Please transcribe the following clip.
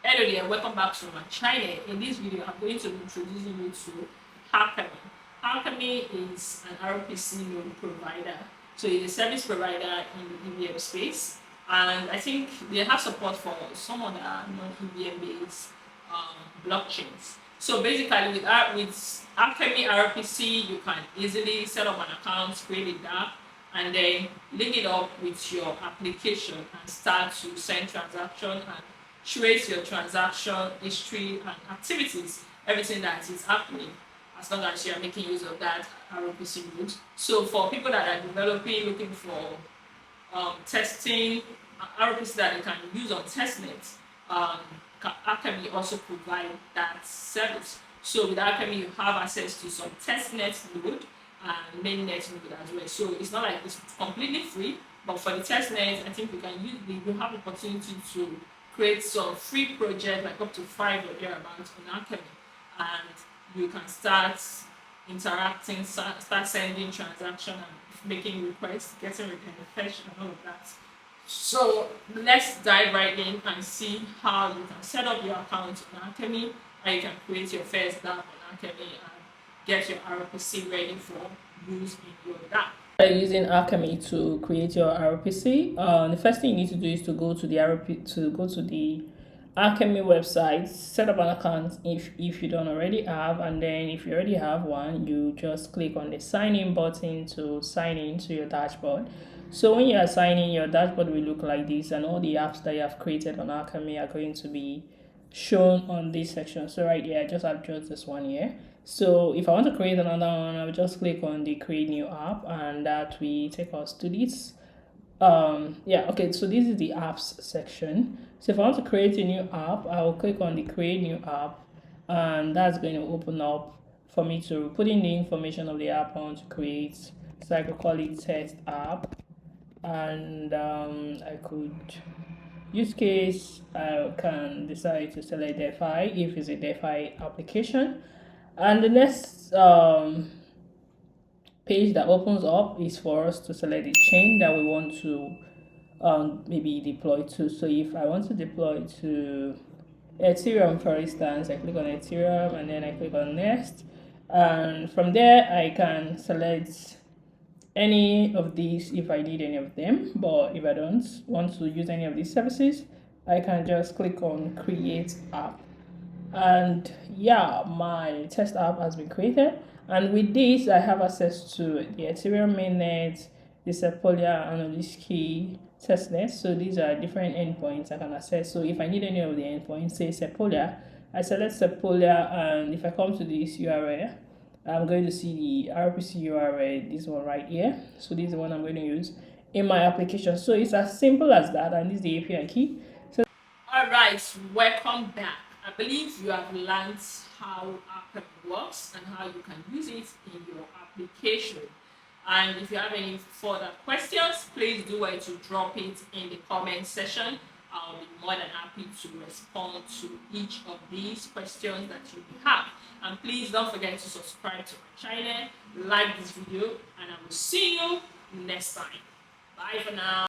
Hello there, welcome back to my channel. In this video, I'm going to be introducing you to Alchemy. Alchemy is an RPC node provider. So it's a service provider in the EVM space. And I think they have support for some other non-EVM based blockchains. So basically with Alchemy RPC, you can easily set up an account, create a dApp, and then link it up with your application and start to send transactions and trace your transaction history and activities, everything that is happening, as long as you are making use of that RPC node. So for people that are developing, looking for testing, RPC that they can use on testnet, Alchemy also provide that service. So with Alchemy, you have access to some testnet node and mainnet node as well. So it's not like it's completely free, but for the testnet, I think you have the opportunity to create some free project, like up to 5 or thereabouts on Alchemy, and you can start interacting, start sending transactions and making requests, getting fetch and all of that. So let's dive right in and see how you can set up your account on Alchemy, and you can create your first dApp on Alchemy and get your RPC ready for use in your dApp. Using Alchemy to create your RPC, the first thing you need to do is to go to the Alchemy website, set up an account if you don't already have, and then if you already have one, you just click on the sign in button to sign in to your dashboard. So when you are signing, your dashboard will look like this, and all the apps that you have created on Alchemy are going to be shown on this section. So right here, I just have this one here. So if I want to create another one, I'll just click on the create new app, and that will take us to this. Okay, so this is the apps section. So if I want to create a new app, I will click on the create new app, and that's going to open up for me to put in the information of the app I want to create. So I could call it test app, and I could use case, I can decide to select DeFi if it's a DeFi application. And the next page that opens up is for us to select the chain that we want to maybe deploy to. So if I want to deploy to Ethereum, for instance, I click on Ethereum and then I click on next, and from there I can select any of these if I need any of them. But if I don't want to use any of these services, I can just click on create app, and yeah, my test app has been created. And with this, I have access to the Ethereum mainnet, the Sepolia and this key testnet. So these are different endpoints I can access. So if I need any of the endpoints, say Sepolia, I select Sepolia, and if I come to this URL, I'm going to see the RPC URL, this one right here. So this is the one I'm going to use in my application. So it's as simple as that, and this is the API key. So all right, welcome back. I believe you have learned how Alchemy works and how you can use it in your application. And if you have any further questions, please do well to drop it in the comment section. I'll be more than happy to respond to each of these questions that you have. And please don't forget to subscribe to my channel, like this video, and I will see you next time. Bye for now.